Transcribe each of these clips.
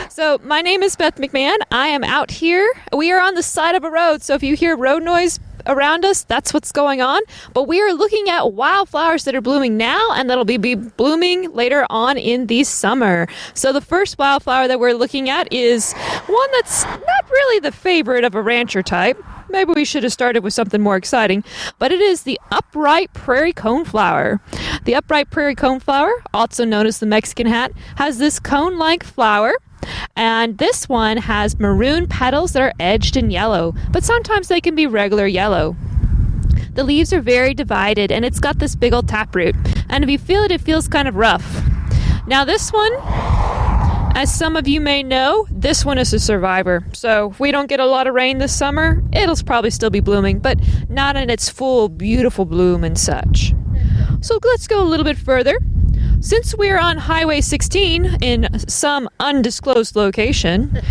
So my name is Beth McMahon. I am out here. We are on the side of a road, so if you hear road noise around us, that's what's going on. But we are looking at wildflowers that are blooming now and that'll be blooming later on in the summer. So the first wildflower that we're looking at is one that's not really the favorite of a rancher type. Maybe we should have started with something more exciting, but it is the upright prairie coneflower. The upright prairie coneflower, also known as the Mexican hat, has this cone-like flower. And this one has maroon petals that are edged in yellow, but sometimes they can be regular yellow. The leaves are very divided, and it's got this big old taproot. And if you feel it, it feels kind of rough. Now this one, as some of you may know, this one is a survivor. So if we don't get a lot of rain this summer, it'll probably still be blooming, but not in its full, beautiful bloom and such. So let's go a little bit further. Since we're on Highway 16 in some undisclosed location,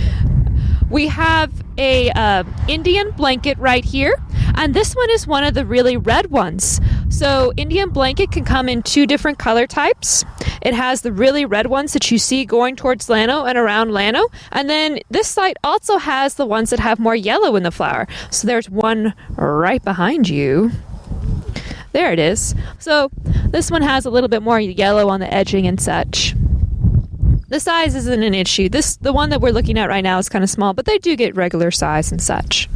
we have a Indian blanket right here, and this one is one of the really red ones. So Indian blanket can come in two different color types. It has the really red ones that you see going towards Llano and around Llano, and then this site also has the ones that have more yellow in the flower. So there's one right behind you. There it is. So this one has a little bit more yellow on the edging and such. The size isn't an issue. The one that we're looking at right now is kind of small, but they do get regular size and such.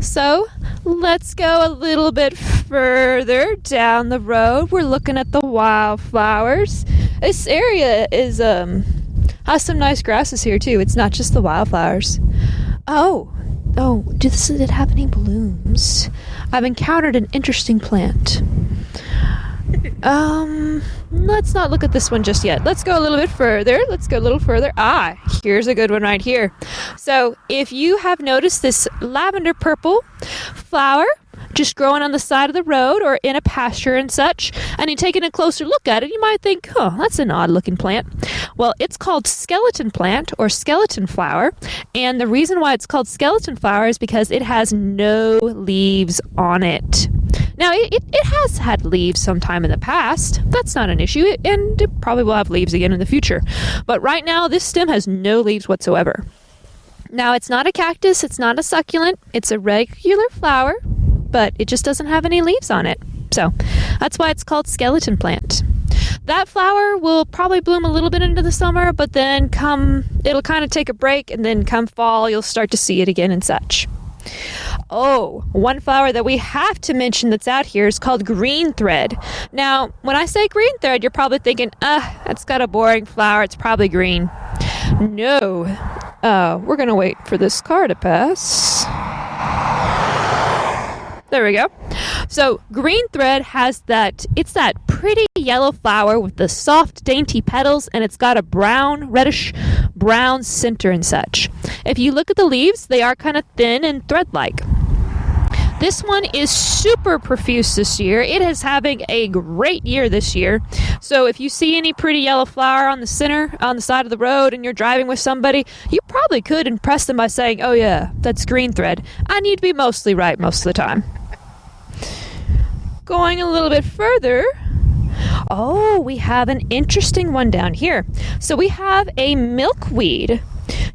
So let's go a little bit further down the road. We're looking at the wildflowers. This area is has some nice grasses here too. It's not just the wildflowers. Oh, does it have any blooms? I've encountered an interesting plant. Let's not look at this one just yet. Let's go a little bit further. Here's a good one right here. So if you have noticed this lavender purple flower just growing on the side of the road or in a pasture and such, and you're taking a closer look at it, you might think, oh, that's an odd looking plant. Well, it's called skeleton plant or skeleton flower, and the reason why it's called skeleton flower is because it has no leaves on it. Now, it has had leaves sometime in the past. That's not an issue, and it probably will have leaves again in the future. But right now, this stem has no leaves whatsoever. Now, it's not a cactus, it's not a succulent, it's a regular flower, but it just doesn't have any leaves on it. So that's why it's called skeleton plant. That flower will probably bloom a little bit into the summer, but then it'll kind of take a break, and then come fall, you'll start to see it again and such. Oh, one flower that we have to mention that's out here is called green thread. Now, when I say green thread, you're probably thinking, that's got a boring flower, it's probably green. No. We're going to wait for this car to pass. There we go. So green thread has that pretty yellow flower with the soft, dainty petals, and it's got a reddish brown center and such. If you look at the leaves, they are kind of thin and thread-like. This one is super profuse this year. It is having a great year this year. So if you see any pretty yellow flower on the side of the road, and you're driving with somebody, you probably could impress them by saying, oh yeah, that's green thread. And you'd be mostly right most of the time. Going a little bit further, we have an interesting one down here. So we have a milkweed.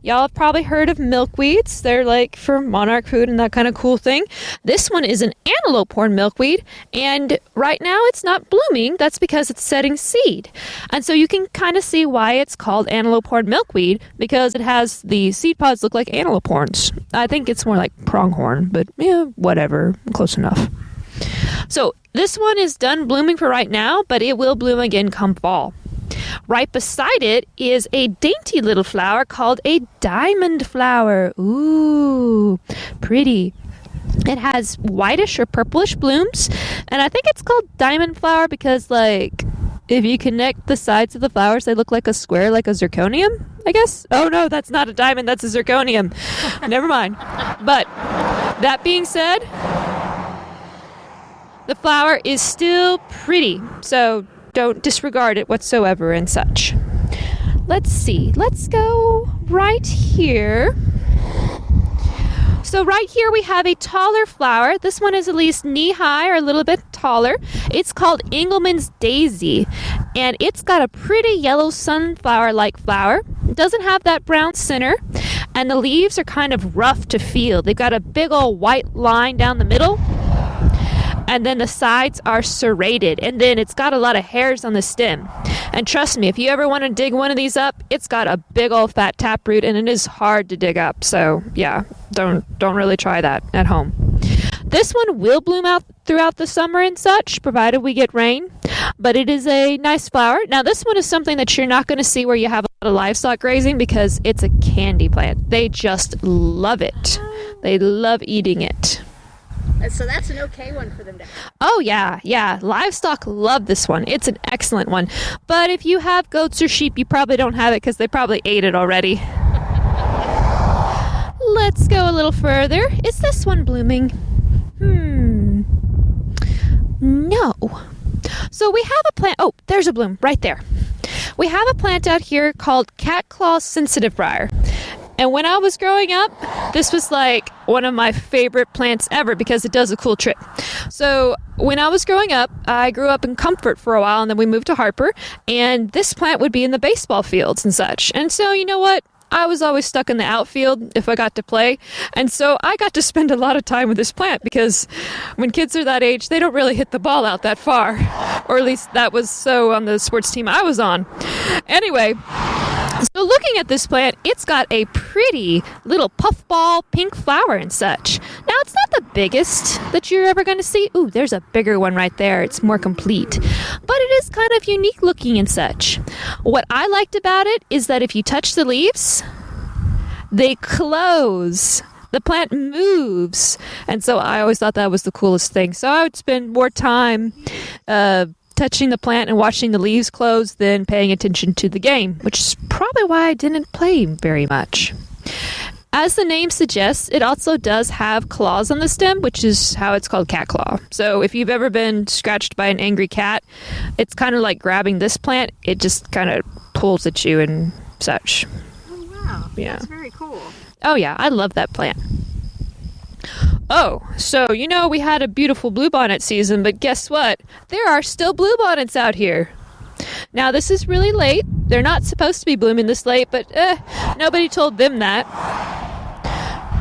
Y'all have probably heard of milkweeds. They're like for monarch food and that kind of cool thing. This one is an antelope horn milkweed, and right now it's not blooming. That's because it's setting seed. And so you can kind of see why it's called antelope horn milkweed, because it has the seed pods look like antelope horns. I think it's more like pronghorn, but yeah, whatever, close enough. So this one is done blooming for right now, but it will bloom again come fall. Right beside it is a dainty little flower called a diamond flower. Ooh, pretty. It has whitish or purplish blooms, and I think it's called diamond flower because, like, if you connect the sides of the flowers, they look like a square, like a zirconium, I guess. Oh no, that's not a diamond, that's a zirconium. Never mind. But that being said, the flower is still pretty, so don't disregard it whatsoever and such. Let's see. Let's go right here. So right here we have a taller flower. This one is at least knee-high or a little bit taller. It's called Engelmann's Daisy, and it's got a pretty yellow sunflower-like flower. It doesn't have that brown center, and the leaves are kind of rough to feel. They've got a big old white line down the middle, and then the sides are serrated, and then it's got a lot of hairs on the stem. And trust me, if you ever want to dig one of these up, it's got a big old fat taproot, and it is hard to dig up. So yeah, don't really try that at home. This one will bloom out throughout the summer and such, provided we get rain, but it is a nice flower. Now this one is something that you're not going to see where you have a lot of livestock grazing, because it's a candy plant. They just love it. They love eating it. So that's an okay one for them to have. Oh, yeah. Livestock love this one. It's an excellent one. But if you have goats or sheep, you probably don't have it because they probably ate it already. Let's go a little further. Is this one blooming? No. So we have a plant. Oh, there's a bloom right there. We have a plant out here called cat claw sensitive briar. And when I was growing up, this was like one of my favorite plants ever because it does a cool trick. So when I was growing up, I grew up in Comfort for a while, and then we moved to Harper, and this plant would be in the baseball fields and such. And so, you know what? I was always stuck in the outfield if I got to play. And so I got to spend a lot of time with this plant, because when kids are that age, they don't really hit the ball out that far. Or at least that was so on the sports team I was on. Anyway, so looking at this plant, it's got a pretty little puffball pink flower and such. Now, it's not the biggest that you're ever going to see. Ooh, there's a bigger one right there. It's more complete. But it is kind of unique looking and such. What I liked about it is that if you touch the leaves, they close. The plant moves. And so I always thought that was the coolest thing. So I would spend more time touching the plant and watching the leaves close than paying attention to the game, which is probably why I didn't play very much. As the name suggests, it also does have claws on the stem, which is how it's called cat claw. So if you've ever been scratched by an angry cat, it's kind of like grabbing this plant. It just kind of pulls at you and such. Oh, wow. Yeah. That's very cool. Oh, yeah. I love that plant. Oh, so, we had a beautiful bluebonnet season, but guess what? There are still bluebonnets out here. Now, this is really late. They're not supposed to be blooming this late, but nobody told them that.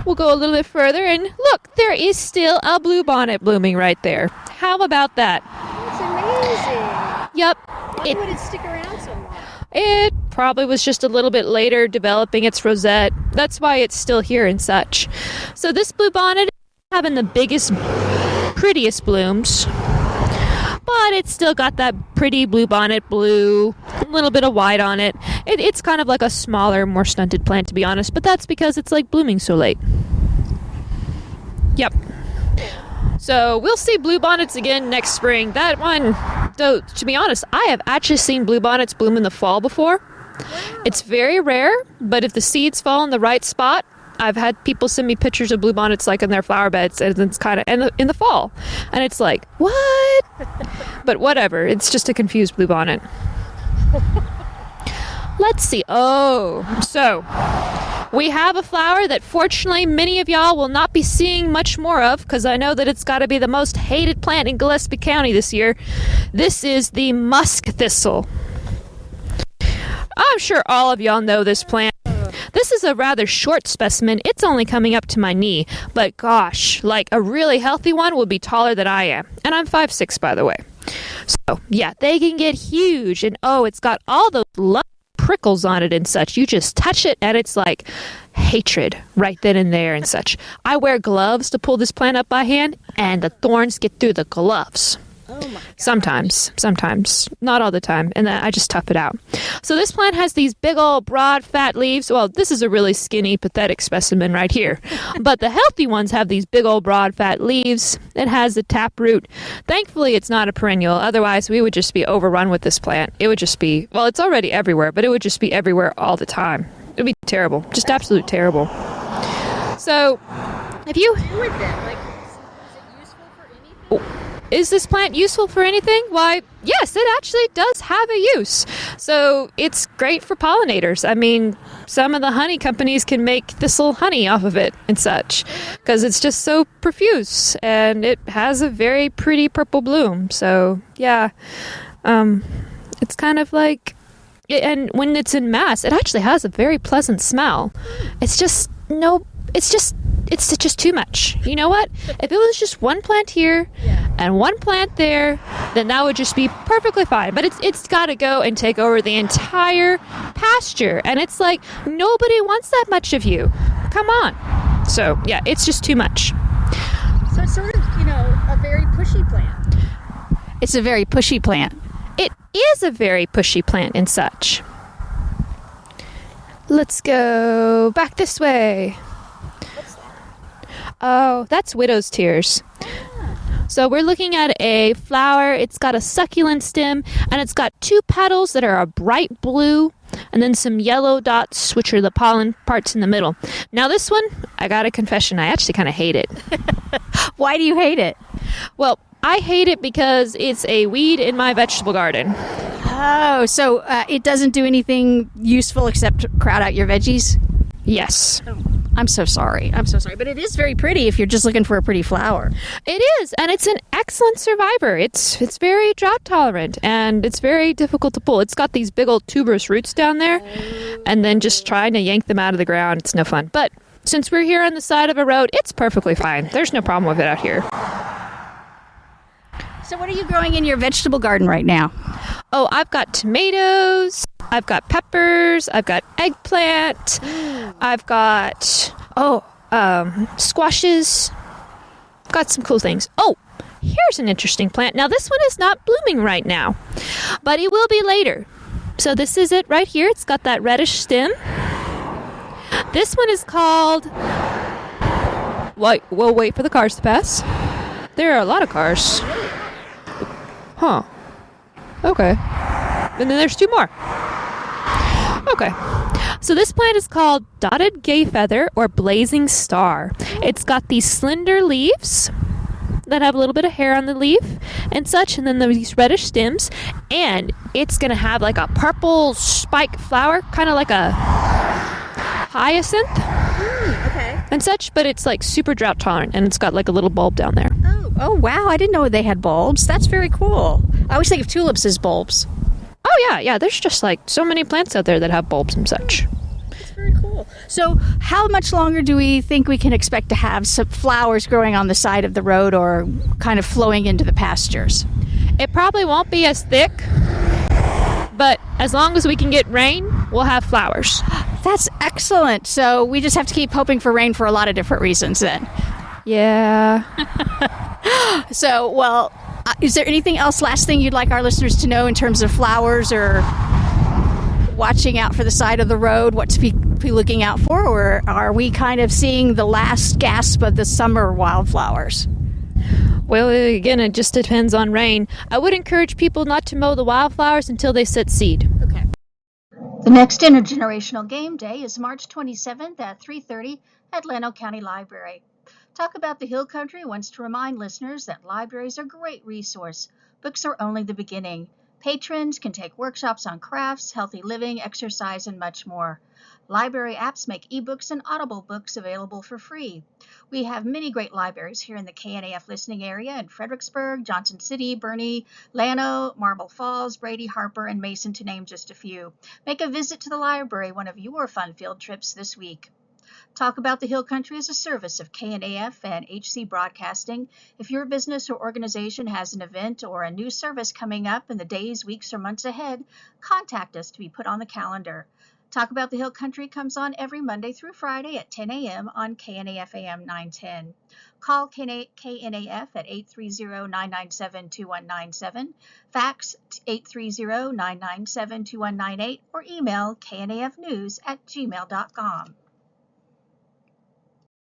We'll go a little bit further, and look, there is still a bluebonnet blooming right there. How about that? That's amazing. Yep. Why would it stick around so long? It probably was just a little bit later developing its rosette. That's why it's still here and such. So this bluebonnet is having the biggest, prettiest blooms, but it's still got that pretty bluebonnet blue, a little bit of white on it. It's kind of like a smaller, more stunted plant, to be honest, but that's because it's like blooming so late. Yep. So we'll see bluebonnets again next spring. That one, though, to be honest, I have actually seen bluebonnets bloom in the fall before. Wow. It's very rare, but if the seeds fall in the right spot, I've had people send me pictures of bluebonnets like in their flower beds, and it's kind of in the fall, and it's like, what? But whatever, it's just a confused bluebonnet. Let's see. Oh, so we have a flower that fortunately many of y'all will not be seeing much more of, because I know that it's got to be the most hated plant in Gillespie County this year. This is the musk thistle. I'm sure all of y'all know this plant. This is a rather short specimen. It's only coming up to my knee, but gosh, like a really healthy one would be taller than I am. And I'm 5'6", by the way. So yeah, they can get huge, and oh, it's got all those prickles on it and such. You just touch it and it's like hatred right then and there and such. I wear gloves to pull this plant up by hand, and the thorns get through the gloves. Oh my gosh. Sometimes, not all the time, and then I just tough it out. So this plant has these big old broad fat leaves. Well, this is a really skinny, pathetic specimen right here, but the healthy ones have these big old broad fat leaves. It has a taproot. Thankfully, it's not a perennial. Otherwise, we would just be overrun with this plant. It would just be, well, it's already everywhere, but it would just be everywhere all the time. It would be terrible, just absolute terrible. So, if you do with them, like, is it useful for anything? Is this plant useful for anything? Why, yes, it actually does have a use. So it's great for pollinators. I mean, some of the honey companies can make thistle honey off of it and such, because it's just so profuse, and it has a very pretty purple bloom. So yeah, it's kind of like, And when it's in mass, it actually has a very pleasant smell. It's just too much. You know what? If it was just one plant here and one plant there, then that would just be perfectly fine. But it's got to go and take over the entire pasture. And it's like, nobody wants that much of you. Come on. So, yeah, it's just too much. So it's sort of, a very pushy plant. It's a very pushy plant. It is a very pushy plant and such. Let's go back this way. What's that? Oh, that's widow's tears. So we're looking at a flower. It's got a succulent stem, and it's got 2 petals that are a bright blue, and then some yellow dots, which are the pollen parts in the middle. Now this one, I got a confession, I actually kind of hate it. Why do you hate it? Well, I hate it because it's a weed in my vegetable garden. Oh, so it doesn't do anything useful except crowd out your veggies? Yes. I'm so sorry. But it is very pretty if you're just looking for a pretty flower. It is, and it's an excellent survivor. It's very drought tolerant, and it's very difficult to pull. It's got these big old tuberous roots down there, and then just trying to yank them out of the ground, it's no fun. But since we're here on the side of a road, it's perfectly fine. There's no problem with it out here. So what are you growing in your vegetable garden right now? Oh, I've got tomatoes, I've got peppers, I've got eggplant, I've got, squashes. I've got some cool things. Oh, here's an interesting plant. Now, this one is not blooming right now, but it will be later. So this is it right here. It's got that reddish stem. This one is called... We'll wait for the cars to pass. There are a lot of cars. Huh. Okay. And then there's 2 more. Okay. So this plant is called Dotted Gay Feather or Blazing Star. It's got these slender leaves that have a little bit of hair on the leaf and such, and then these reddish stems, and it's going to have like a purple spike flower, kind of like a hyacinth. Okay. And such, but it's like super drought tolerant, and it's got like a little bulb down there. Oh, wow. I didn't know they had bulbs. That's very cool. I always think of tulips as bulbs. Oh, yeah. There's just like so many plants out there that have bulbs and such. That's very cool. So how much longer do we think we can expect to have some flowers growing on the side of the road or kind of flowing into the pastures? It probably won't be as thick, but as long as we can get rain, we'll have flowers. That's excellent. So we just have to keep hoping for rain for a lot of different reasons then. Yeah. So, well, is there anything else, last thing you'd like our listeners to know in terms of flowers or watching out for the side of the road, what to be looking out for, or are we kind of seeing the last gasp of the summer wildflowers? Well, again, it just depends on rain. I would encourage people not to mow the wildflowers until they set seed. Okay. The next intergenerational game day is March 27th at 3:30 at Llano County Library. Talk About the Hill Country wants to remind listeners that libraries are a great resource. Books are only the beginning. Patrons can take workshops on crafts, healthy living, exercise, and much more. Library apps make ebooks and Audible books available for free. We have many great libraries here in the KNAF listening area in Fredericksburg, Johnson City, Bernie, Llano, Marble Falls, Brady, Harper, and Mason, to name just a few. Make a visit to the library one of your fun field trips this week. Talk About the Hill Country is a service of KNAF and HC Broadcasting. If your business or organization has an event or a new service coming up in the days, weeks, or months ahead, contact us to be put on the calendar. Talk About the Hill Country comes on every Monday through Friday at 10 a.m. on KNAF AM 910. Call KNAF at 830-997-2197, fax 830-997-2198, or email knafnews@gmail.com.